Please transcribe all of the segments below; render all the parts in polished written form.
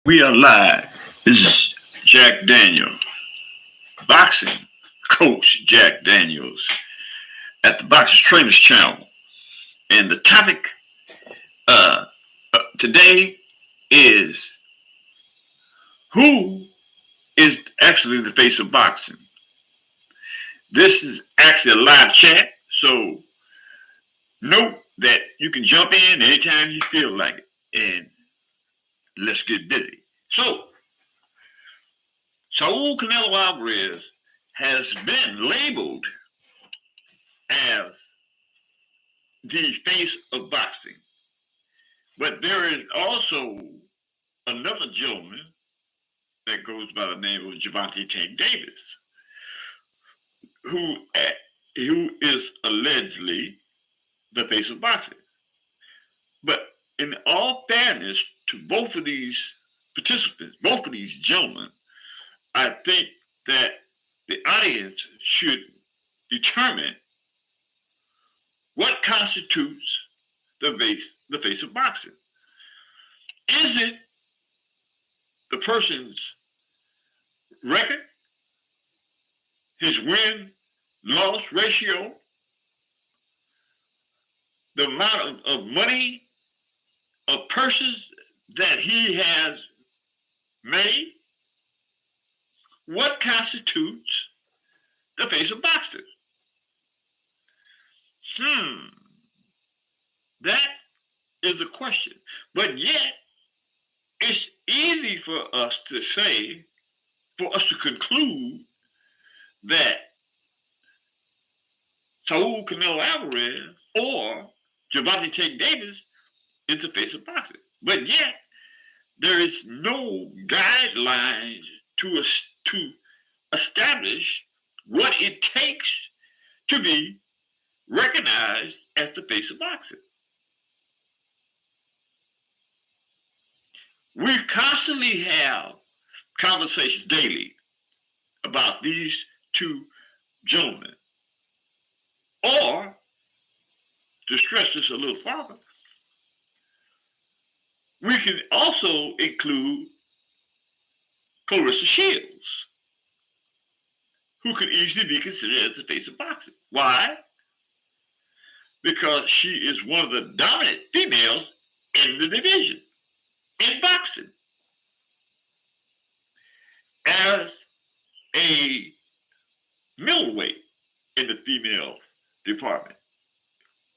We are live. This is Jack Daniel, boxing coach Jack Daniels at the Boxers Trainers Channel. And the topic today is who is actually the face of boxing. This is actually a live chat, so note that you can jump in anytime you feel like it. And let's get busy. So, Saul Canelo Alvarez has been labeled as the face of boxing. But there is also another gentleman that goes by the name of Gervonta Davis, who who is allegedly the face of boxing. But in all fairness to both of these participants, both of these gentlemen, I think that the audience should determine what constitutes the face of boxing. Is it the person's record, his win-loss ratio, the amount of money, of purses that he has made? What constitutes the face of boxing? That is a question. But yet, it's easy for us to say, for us to conclude that Saul Canelo Alvarez or Gervonta Davis is the face of boxing. But yet, there is no guidelines to establish what it takes to be recognized as the face of boxing. We constantly have conversations daily about these two gentlemen. Or, to stress this a little further, we can also include Clarissa Shields, who could easily be considered as the face of boxing. Why? Because she is one of the dominant females in the division, in boxing. As a middleweight in the female department,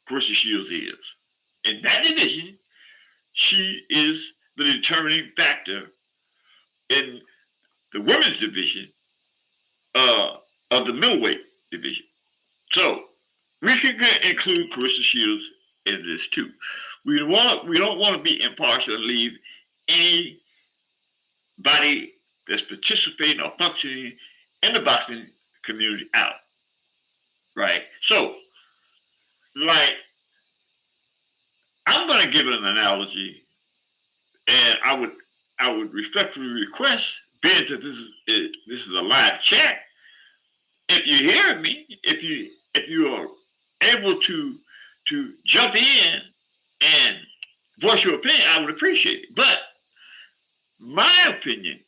Clarissa Shields is. In that division, she is the determining factor in the women's division of the middleweight division. So we can include Clarissa Shields in this too. We don't want to be impartial and leave anybody that's participating or functioning in the boxing community out. Right? So, like, I'm going to give it an analogy, and I would respectfully request, being that this is a live chat, if you hear me, if you are able to jump in and voice your opinion, I would appreciate it. But my opinion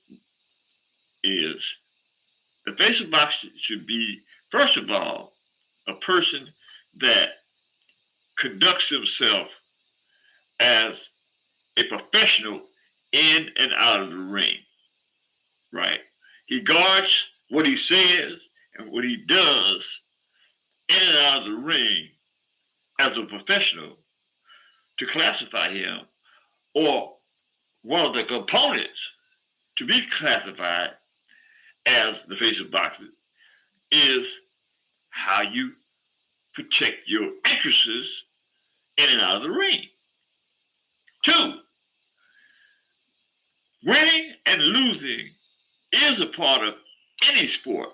is the face of boxing should be, first of all, a person that conducts himself as a professional in and out of the ring, right? He guards what he says and what he does in and out of the ring as a professional to classify him, or one of the components to be classified as the face of boxing is how you protect your interests in and out of the ring. 2, winning and losing is a part of any sport.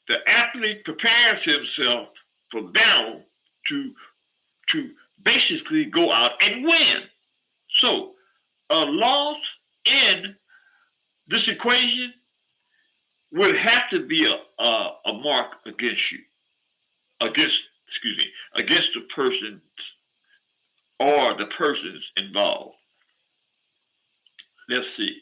The athlete prepares himself for battle to basically go out and win. So a loss in this equation would have to be a mark against you, against the person or the persons involved. let's see.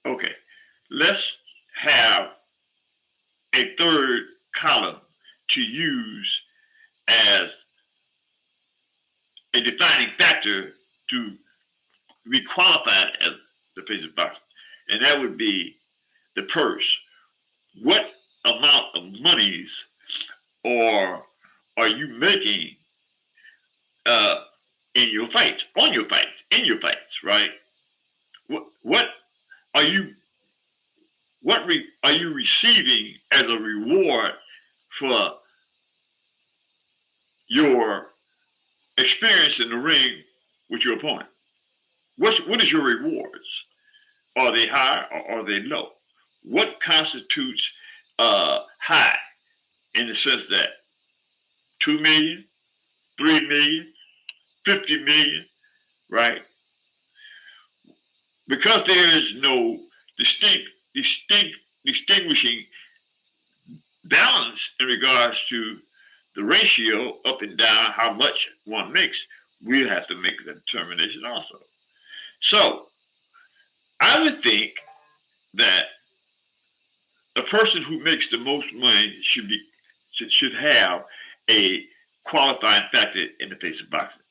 Okay, let's have a third column to use as a defining factor to be qualified as the face of boxing, and that would be the purse. What amount of monies or are you making uh, in your fights, on your fights, in your fights, right? What are you are you receiving as a reward for your experience in the ring with your opponent? What is your rewards? Are they high or are they low? What constitutes high in the sense that 2 million, 3 million, 50 million, right? Because there is no distinguishing balance in regards to the ratio up and down, how much one makes, we'll have to make the determination also. So I would think that the person who makes the most money should have a qualifying factor in the face of boxing,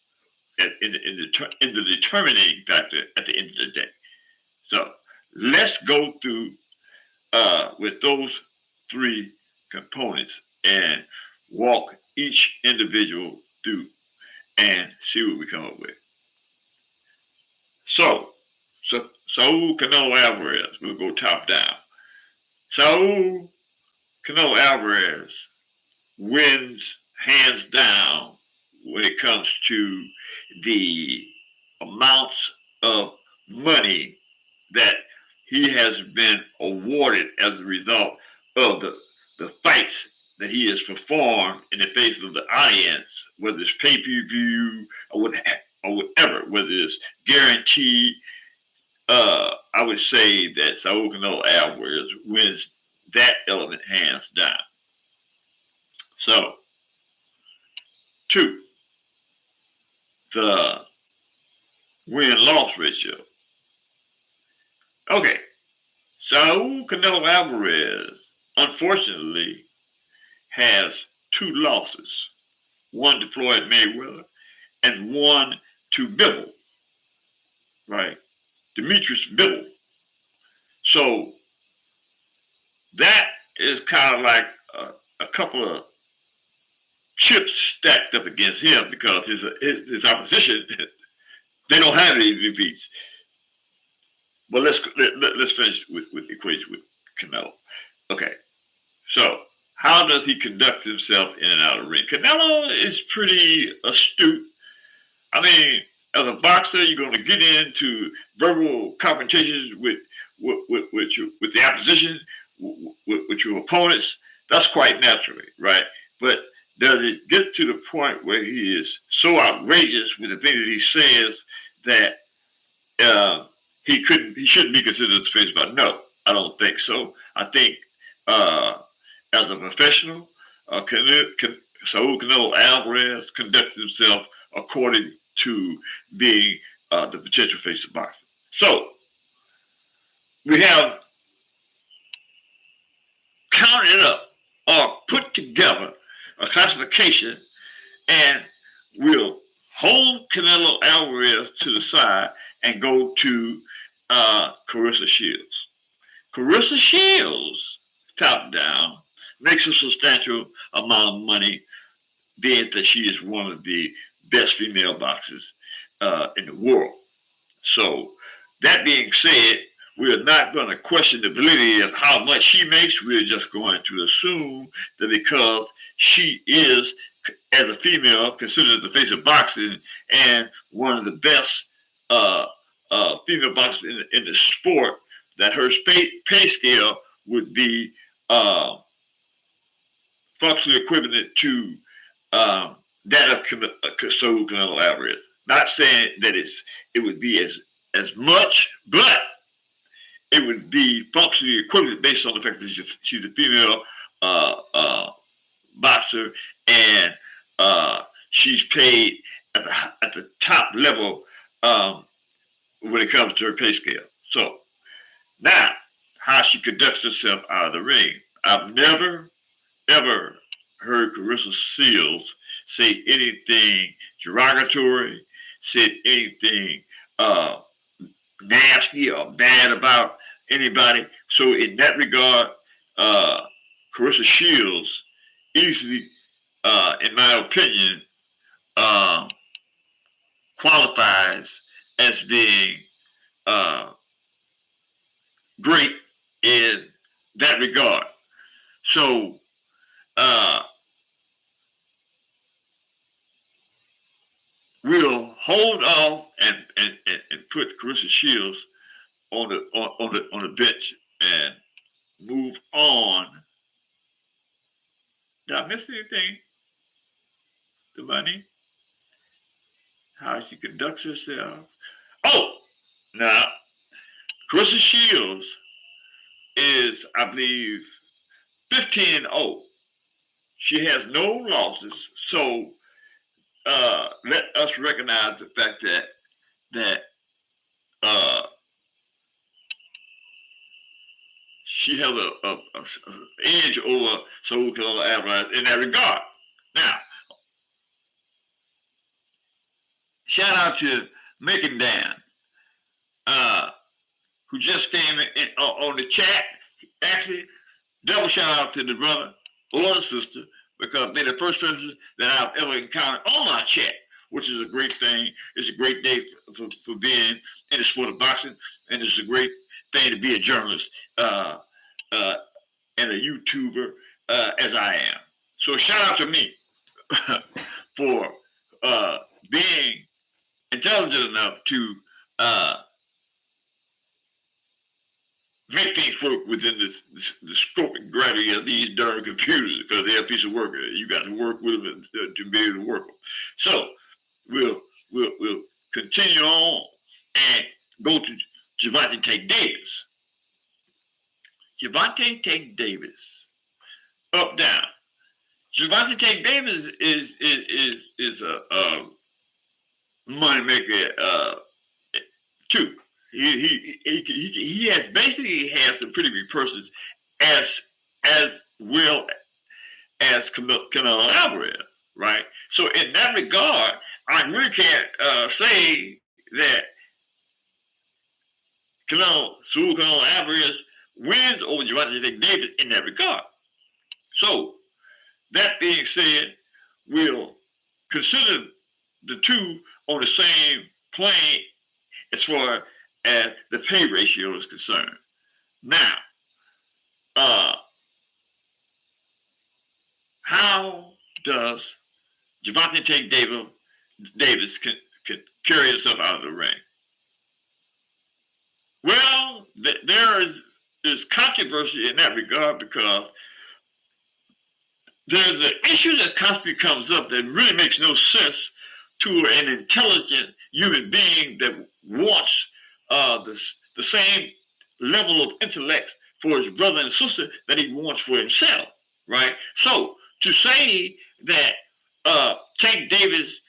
in the determining factor at the end of the day. So let's go through with those three components and walk each individual through and see what we come up with. So Saul Canelo Alvarez, we'll go top down. Saul Canelo Alvarez wins hands down when it comes to the amounts of money that he has been awarded as a result of the fights that he has performed in the face of the audience, whether it's pay-per-view or whatever, whether it's guaranteed. I would say that Saul Canelo Alvarez wins that element hands down. So, 2, the win-loss ratio. Okay, Saul Canelo Alvarez, unfortunately, has 2 losses. One to Floyd Mayweather and one to Bivol, right? Demetrius Bivol. So that is kind of like a couple of chips stacked up against him because his opposition, they don't have any defeats. But let's finish with the equation with Canelo. Okay, so how does he conduct himself in and out of the ring? Canelo is pretty astute. I mean, as a boxer, you're going to get into verbal confrontations with the opposition, with your opponents. That's quite naturally, right? But does it get to the point where he is so outrageous with the things that he says that he shouldn't be considered as a face boxer? No, I don't think so. I think as a professional, Saul Canelo Alvarez conducts himself according to being the potential face of boxing. So we have counted up or put together a classification, and we'll hold Canelo Alvarez to the side and go to Claressa Shields. Claressa Shields, top down, makes a substantial amount of money, being that she is one of the best female boxers in the world. So that being said, we're not going to question the validity of how much she makes. We're just going to assume that because she is, as a female, considered the face of boxing and one of the best female boxers in the sport, that her pay scale would be functionally equivalent to that of Saul Canelo Alvarez. Not saying that it would be as much, but it would be functionally equivalent based on the fact that she's a female boxer, and she's paid at the top level when it comes to her pay scale. So now, how she conducts herself out of the ring. I've never, ever heard Carissa Shields say anything derogatory, said anything nasty or bad about anybody. So in that regard, Carissa Shields easily, in my opinion, uh, qualifies as being great in that regard. So we'll hold off and put Carissa Shields on the bench and move on. Did I miss anything? The money? How she conducts herself? Oh, now Carissa Shields is, I believe, 15-0. She has no losses, so let us recognize the fact that she has a edge over Saul Canelo Alvarez in that regard. Now, shout out to Megan Dan, who just came in on the chat. Actually, double shout out to the brother or the sister, because they're the first person that I've ever encountered on my chat, which is a great thing. It's a great day for being in the sport of boxing, and it's a great thing to be a journalist and a YouTuber as I am. So shout out to me for being intelligent enough to make things work within the scope and gravity of these darn computers, because they're a piece of work. You got to work with them to be able to work them. So we'll continue on and go to Gervonta Tank Davis. Gervonta Tank Davis, up down. Gervonta Tank Davis is a moneymaker too. He has basically has some pretty big persons as well as Canelo Alvarez, right? So in that regard, I really can't say that Saul Canelo Alvarez wins over Gervonta Tank Davis in that regard. So that being said, we'll consider the two on the same plane as far as the pay ratio is concerned. Now, how does Gervonta Tank Davis can carry himself out of the ring? Well, there is controversy in that regard, because there's an issue that constantly comes up that really makes no sense to an intelligent human being that wants the same level of intellect for his brother and sister that he wants for himself, right? So to say that Tank Davis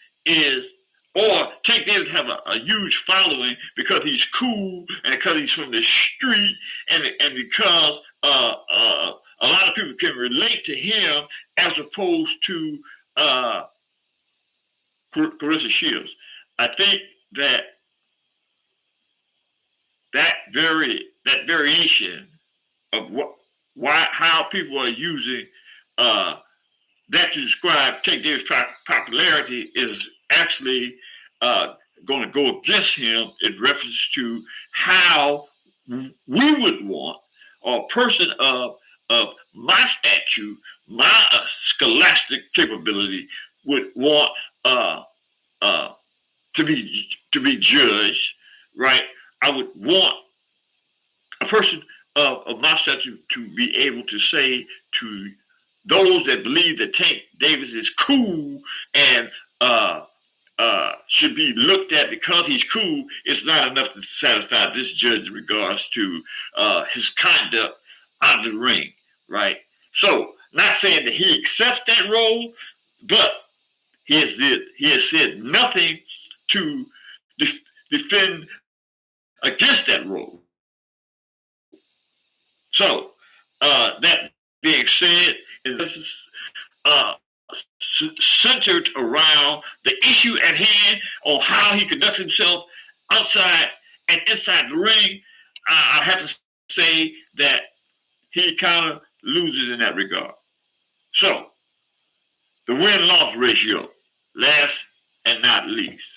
have a huge following because he's cool and because he's from the street and because a lot of people can relate to him as opposed to Carissa Shields. I think that variation of how people are using that to describe Tank Davis' popularity is actually going to go against him in reference to how we would want, or a person of my stature, my scholastic capability would want to be judged, right? I would want a person of my stature to be able to say to those that believe that Tank Davis is cool and should be looked at because he's cool, it's not enough to satisfy this judge in regards to his conduct out of the ring, right? So, not saying that he accepts that role, but he has said nothing to defend against that role. So that being said, this is centered around the issue at hand on how he conducts himself outside and inside the ring. I have to say that he kind of loses in that regard. So the win-loss ratio, last and not least,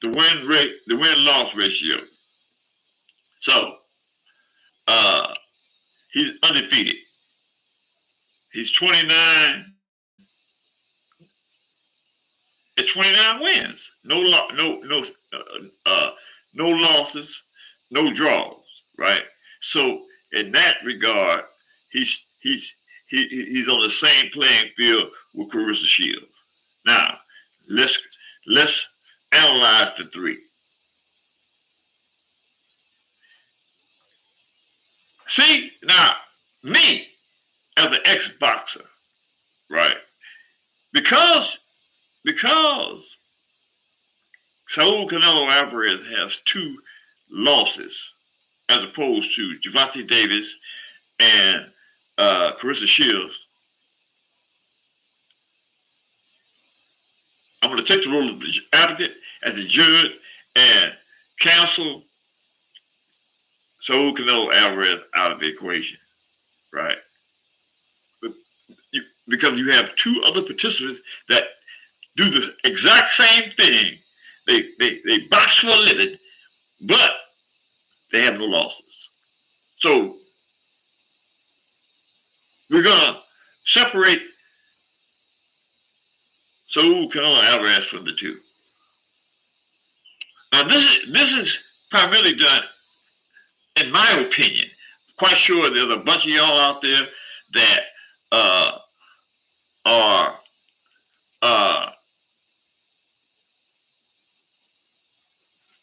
the win-loss ratio. So he's undefeated. He's 29. It's 29 wins. No losses, no draws. Right. So in that regard, he's on the same playing field with Clarissa Shields. Now let's analyze the three. See, now me as an ex-boxer, right? Because Saul Canelo Alvarez has 2 losses as opposed to Gervonta Davis and Clarissa Shields. I'm going to take the role of the advocate as the judge and counsel Saul Canelo Alvarez out of the equation, right? Because you have 2 other participants that do the exact same thing. They box for a living, but they have no losses. So we're gonna separate Saul Canelo Alvarez from the 2. Now this is primarily done, in my opinion. Quite sure there's a bunch of y'all out there that are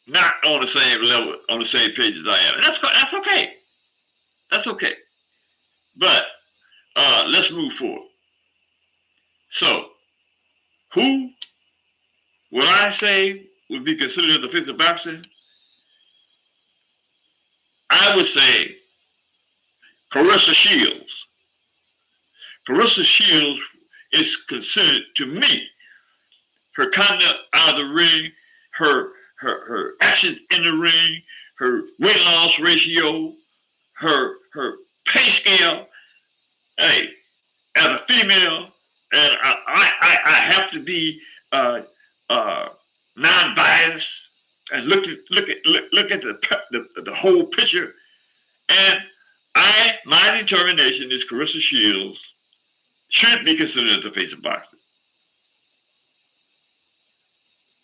not on the same level, on the same page as I am. And that's okay. That's okay. But let's move forward. So, who would I say would be considered the face of boxing? I would say Clarissa Shields. Clarissa Shields is considered, to me, her conduct out of the ring, her actions in the ring, her weight-loss ratio, her pay scale. Hey, as a female, and I have to be non-biased and look at the whole picture. And my determination is Clarissa Shields should be considered the face of boxing.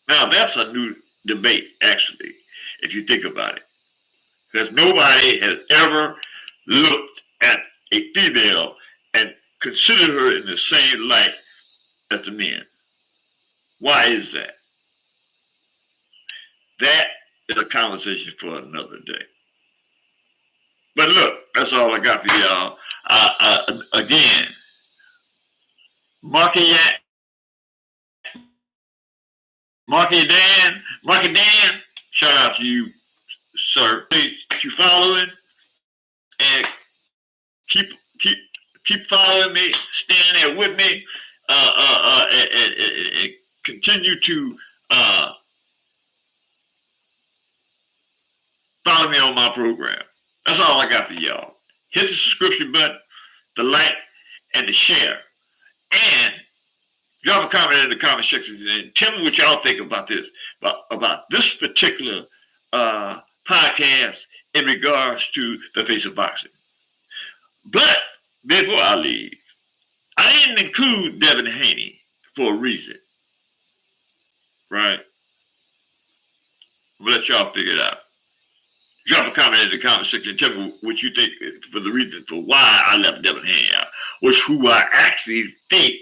Now that's a new debate, actually, if you think about it, because nobody has ever looked at a female and considered her in the same light as the men. Why is that? That is a conversation for another day. But look, that's all I got for y'all. Again, Marky Dan, shout out to you, sir. Please keep following and keep following me, standing there with me, and continue to follow me on my program. That's all I got for y'all. Hit the subscription button, the like, and the share. And drop a comment in the comment section and tell me what y'all think about this, about this particular podcast in regards to the face of boxing. But before I leave, I didn't include Devin Haney for a reason, right? I'm gonna let y'all figure it out. Drop a comment in the comment section and tell me what you think for the reason for why I left Devin Haney out, which who I actually think